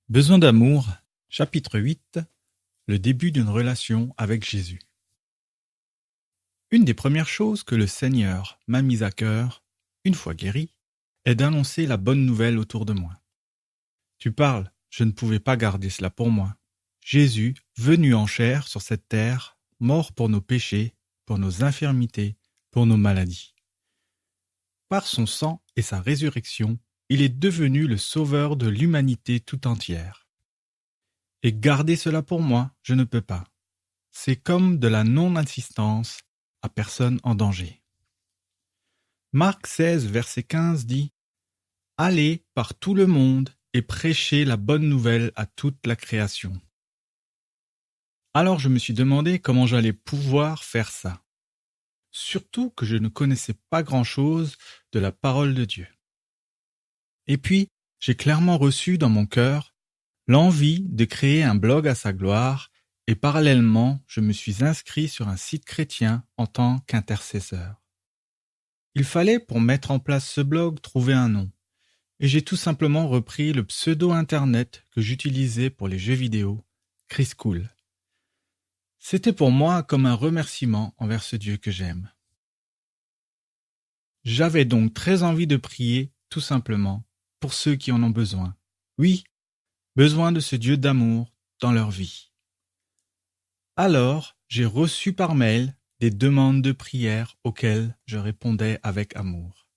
Besoin d'amour, chapitre 8, le début d'une relation avec Jésus. Une des premières choses que le Seigneur m'a mise à cœur, une fois guéri, est d'annoncer la bonne nouvelle autour de moi. Tu parles, je ne pouvais pas garder cela pour moi. Jésus, venu en chair sur cette terre, mort pour nos péchés, pour nos infirmités, pour nos maladies. Par son sang et sa résurrection, il est devenu le sauveur de l'humanité tout entière. Et garder cela pour moi, je ne peux pas. C'est comme de la non-assistance à personne en danger. Marc 16, verset 15 dit « Allez par tout le monde et prêchez la bonne nouvelle à toute la création. » Alors je me suis demandé comment j'allais pouvoir faire ça. Surtout que je ne connaissais pas grand-chose de la parole de Dieu. Et puis, j'ai clairement reçu dans mon cœur l'envie de créer un blog à sa gloire et parallèlement, je me suis inscrit sur un site chrétien en tant qu'intercesseur. Il fallait, pour mettre en place ce blog, trouver un nom. Et j'ai tout simplement repris le pseudo internet que j'utilisais pour les jeux vidéo, Chris Cool. C'était pour moi comme un remerciement envers ce Dieu que j'aime. J'avais donc très envie de prier, tout simplement, pour ceux qui en ont besoin. Oui, besoin de ce Dieu d'amour dans leur vie. Alors, j'ai reçu par mail des demandes de prière auxquelles je répondais avec amour.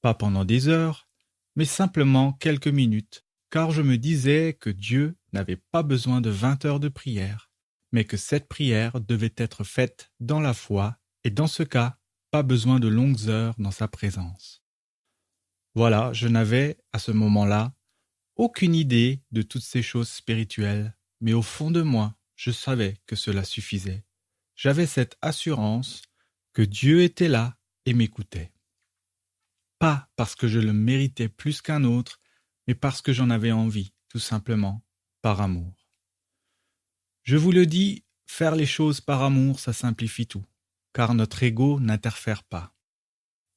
Pas pendant des heures, mais simplement quelques minutes, car je me disais que Dieu n'avait pas besoin de 20 heures de prière, mais que cette prière devait être faite dans la foi, et dans ce cas, pas besoin de longues heures dans sa présence. Voilà, je n'avais, à ce moment-là, aucune idée de toutes ces choses spirituelles, mais au fond de moi, je savais que cela suffisait. J'avais cette assurance que Dieu était là et m'écoutait. Pas parce que je le méritais plus qu'un autre, mais parce que j'en avais envie, tout simplement, par amour. Je vous le dis, faire les choses par amour, ça simplifie tout, car notre ego n'interfère pas.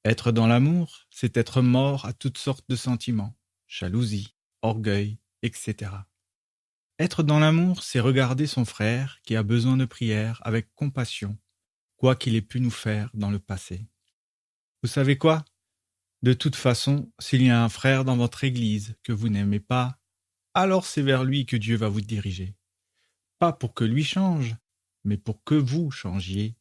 Être dans l'amour, c'est être mort à toutes sortes de sentiments, jalousie, orgueil, etc. Être dans l'amour, c'est regarder son frère qui a besoin de prière avec compassion, quoi qu'il ait pu nous faire dans le passé. Vous savez quoi ? De toute façon, s'il y a un frère dans votre église que vous n'aimez pas, alors c'est vers lui que Dieu va vous diriger. Pas pour que lui change, mais pour que vous changiez,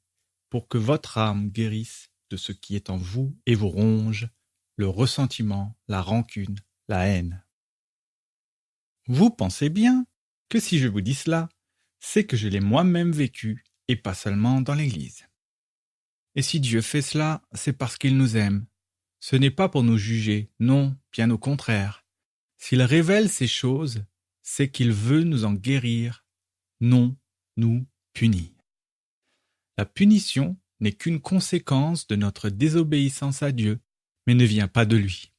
pour que votre âme guérisse de ce qui est en vous et vous ronge, le ressentiment, la rancune, la haine. Vous pensez bien que si je vous dis cela, c'est que je l'ai moi-même vécu et pas seulement dans l'Église. Et si Dieu fait cela, c'est parce qu'il nous aime. Ce n'est pas pour nous juger, non, bien au contraire. S'il révèle ces choses, c'est qu'il veut nous en guérir, non nous punir. La punition n'est qu'une conséquence de notre désobéissance à Dieu, mais ne vient pas de lui.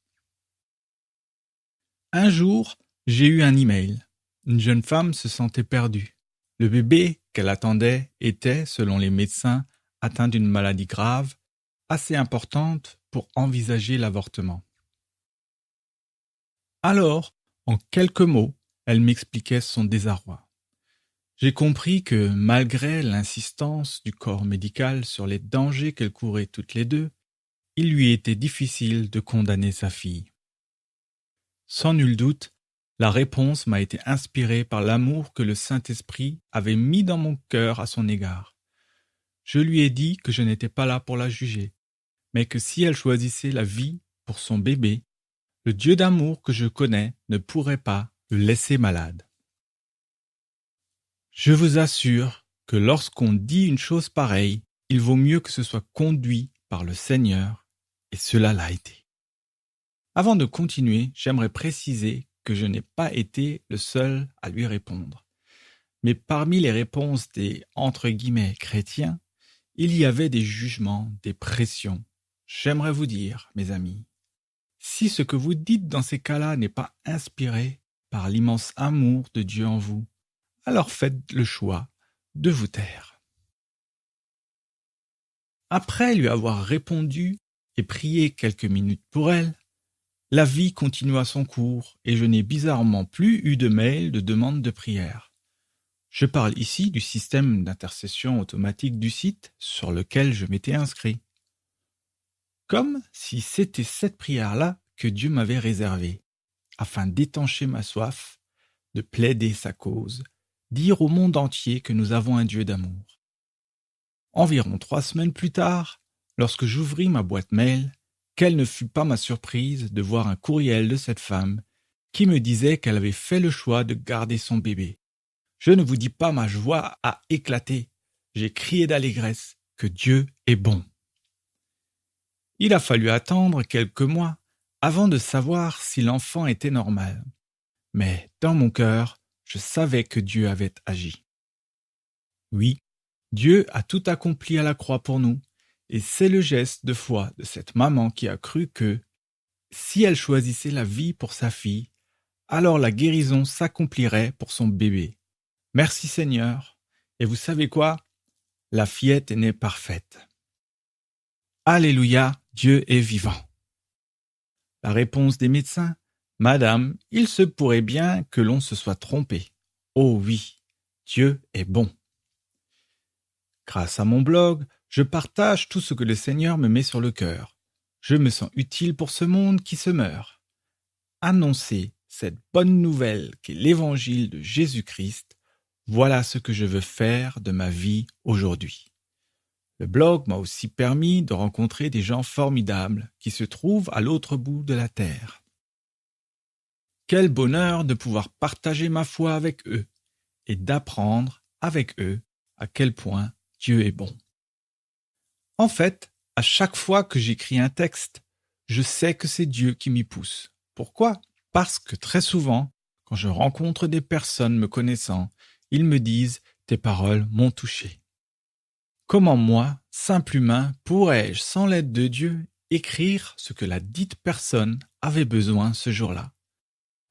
Un jour, j'ai eu un email. Une jeune femme se sentait perdue. Le bébé qu'elle attendait était, selon les médecins, atteint d'une maladie grave, assez importante pour envisager l'avortement. Alors, en quelques mots, elle m'expliquait son désarroi. J'ai compris que, malgré l'insistance du corps médical sur les dangers qu'elles couraient toutes les deux, il lui était difficile de condamner sa fille. Sans nul doute, la réponse m'a été inspirée par l'amour que le Saint-Esprit avait mis dans mon cœur à son égard. Je lui ai dit que je n'étais pas là pour la juger, mais que si elle choisissait la vie pour son bébé, le Dieu d'amour que je connais ne pourrait pas le laisser malade. Je vous assure que lorsqu'on dit une chose pareille, il vaut mieux que ce soit conduit par le Seigneur, et cela l'a été. Avant de continuer, j'aimerais préciser que je n'ai pas été le seul à lui répondre. Mais parmi les réponses des « chrétiens », il y avait des jugements, des pressions. J'aimerais vous dire, mes amis, si ce que vous dites dans ces cas-là n'est pas inspiré par l'immense amour de Dieu en vous, alors faites le choix de vous taire. Après lui avoir répondu et prié quelques minutes pour elle, La vie continua son cours et je n'ai bizarrement plus eu de mail de demande de prière. Je parle ici du système d'intercession automatique du site sur lequel je m'étais inscrit. Comme si c'était cette prière-là que Dieu m'avait réservée, afin d'étancher ma soif, de plaider sa cause, dire au monde entier que nous avons un Dieu d'amour. Environ 3 semaines plus tard, lorsque j'ouvris ma boîte mail, quelle ne fut pas ma surprise de voir un courriel de cette femme qui me disait qu'elle avait fait le choix de garder son bébé. Je ne vous dis pas ma joie a éclaté. J'ai crié d'allégresse que Dieu est bon. Il a fallu attendre quelques mois avant de savoir si l'enfant était normal. Mais dans mon cœur, je savais que Dieu avait agi. Oui, Dieu a tout accompli à la croix pour nous, et c'est le geste de foi de cette maman qui a cru que, si elle choisissait la vie pour sa fille, alors la guérison s'accomplirait pour son bébé. Merci Seigneur. Et vous savez quoi? La fillette est née parfaite. Alléluia, Dieu est vivant. La réponse des médecins: Madame, il se pourrait bien que l'on se soit trompé. Oh oui, Dieu est bon. Grâce à mon blog, je partage tout ce que le Seigneur me met sur le cœur. Je me sens utile pour ce monde qui se meurt. Annoncer cette bonne nouvelle qu'est l'évangile de Jésus-Christ, voilà ce que je veux faire de ma vie aujourd'hui. Le blog m'a aussi permis de rencontrer des gens formidables qui se trouvent à l'autre bout de la terre. Quel bonheur de pouvoir partager ma foi avec eux et d'apprendre avec eux à quel point Dieu est bon. En fait, à chaque fois que j'écris un texte, je sais que c'est Dieu qui m'y pousse. Pourquoi? Parce que très souvent, quand je rencontre des personnes me connaissant, ils me disent « tes paroles m'ont touché ». Comment moi, simple humain, pourrais-je, sans l'aide de Dieu, écrire ce que la dite personne avait besoin ce jour-là?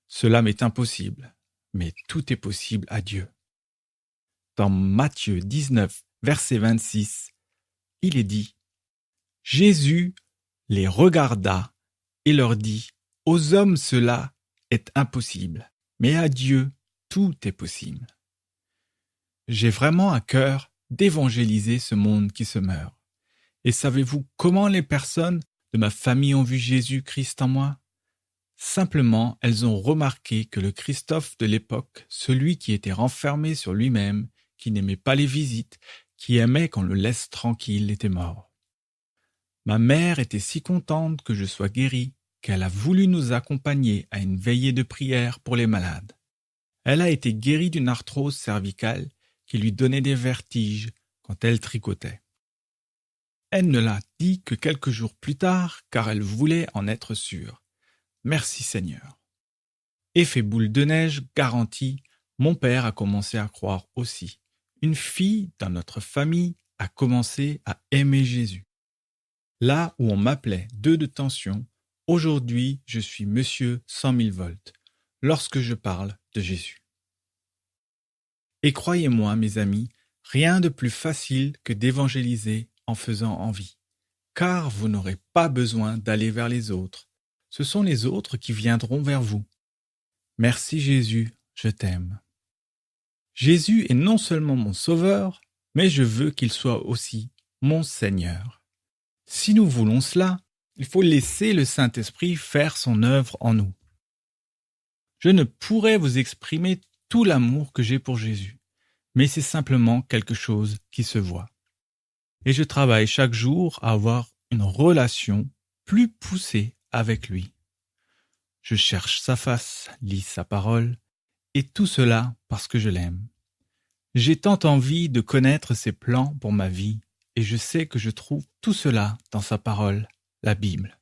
Cela m'est impossible, mais tout est possible à Dieu. Dans Matthieu 19, verset 26, il est dit: Jésus les regarda et leur dit: aux hommes cela est impossible, mais à Dieu tout est possible. J'ai vraiment à cœur d'évangéliser ce monde qui se meurt. Et savez-vous comment les personnes de ma famille ont vu Jésus-Christ en moi? Simplement, elles ont remarqué que le Christophe de l'époque, celui qui était renfermé sur lui-même, qui n'aimait pas les visites, qui aimait qu'on le laisse tranquille, était mort. Ma mère était si contente que je sois guéri qu'elle a voulu nous accompagner à une veillée de prière pour les malades. Elle a été guérie d'une arthrose cervicale qui lui donnait des vertiges quand elle tricotait. Elle ne l'a dit que quelques jours plus tard car elle voulait en être sûre. Merci Seigneur. Effet boule de neige garanti, mon père a commencé à croire aussi. Une fille dans notre famille a commencé à aimer Jésus. Là où on m'appelait 2 de tension, aujourd'hui je suis monsieur 100 000 volts lorsque je parle de Jésus. Et croyez-moi mes amis, rien de plus facile que d'évangéliser en faisant envie. Car vous n'aurez pas besoin d'aller vers les autres. Ce sont les autres qui viendront vers vous. Merci Jésus, je t'aime. Jésus est non seulement mon sauveur, mais je veux qu'il soit aussi mon Seigneur. Si nous voulons cela, il faut laisser le Saint-Esprit faire son œuvre en nous. Je ne pourrais vous exprimer tout l'amour que j'ai pour Jésus, mais c'est simplement quelque chose qui se voit. Et je travaille chaque jour à avoir une relation plus poussée avec lui. Je cherche sa face, lis sa parole, et tout cela parce que je l'aime. J'ai tant envie de connaître ses plans pour ma vie, et je sais que je trouve tout cela dans sa parole, la Bible.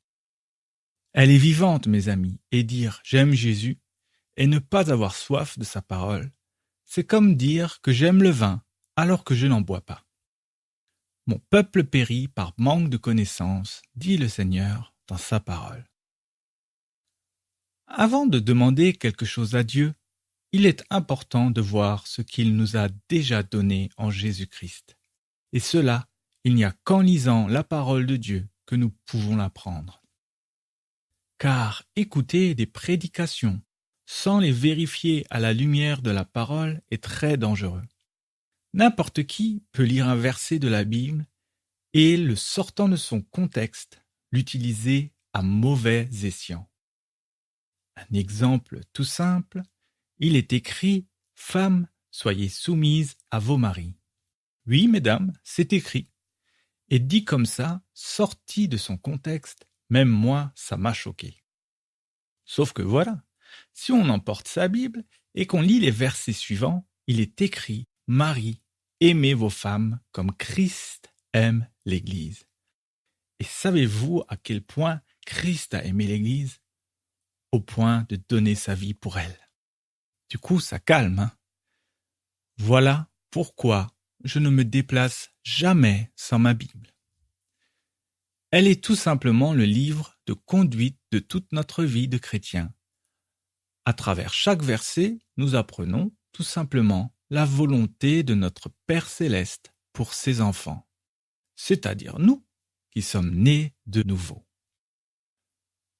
Elle est vivante, mes amis, et dire « j'aime Jésus » et ne pas avoir soif de sa parole, c'est comme dire que j'aime le vin alors que je n'en bois pas. Mon peuple périt par manque de connaissance, dit le Seigneur dans sa parole. Avant de demander quelque chose à Dieu, il est important de voir ce qu'il nous a déjà donné en Jésus-Christ. Et cela, il n'y a qu'en lisant la parole de Dieu que nous pouvons l'apprendre. car écouter des prédications sans les vérifier à la lumière de la parole est très dangereux. N'importe qui peut lire un verset de la Bible et, le sortant de son contexte, l'utiliser à mauvais escient. Un exemple tout simple, il est écrit « Femmes, soyez soumises à vos maris ». Oui, mesdames, c'est écrit. Et dit comme ça, sorti de son contexte, même moi, ça m'a choqué. Sauf que voilà, si on emporte sa Bible et qu'on lit les versets suivants, il est écrit « Marie, aimez vos femmes comme Christ aime l'Église ». Et savez-vous à quel point Christ a aimé l'Église? Au point de donner sa vie pour elle. Du coup, ça calme, hein? Voilà pourquoi je ne me déplace jamais sans ma Bible. Elle est tout simplement le livre de conduite de toute notre vie de chrétien. À travers chaque verset, nous apprenons tout simplement la volonté de notre Père céleste pour ses enfants, c'est-à-dire nous qui sommes nés de nouveau.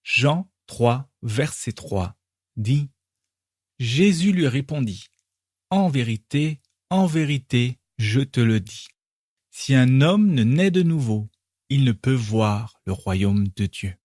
Jean 3, verset 3 dit « Jésus lui répondit, en vérité, je te le dis, si un homme ne naît de nouveau, il ne peut voir le royaume de Dieu. »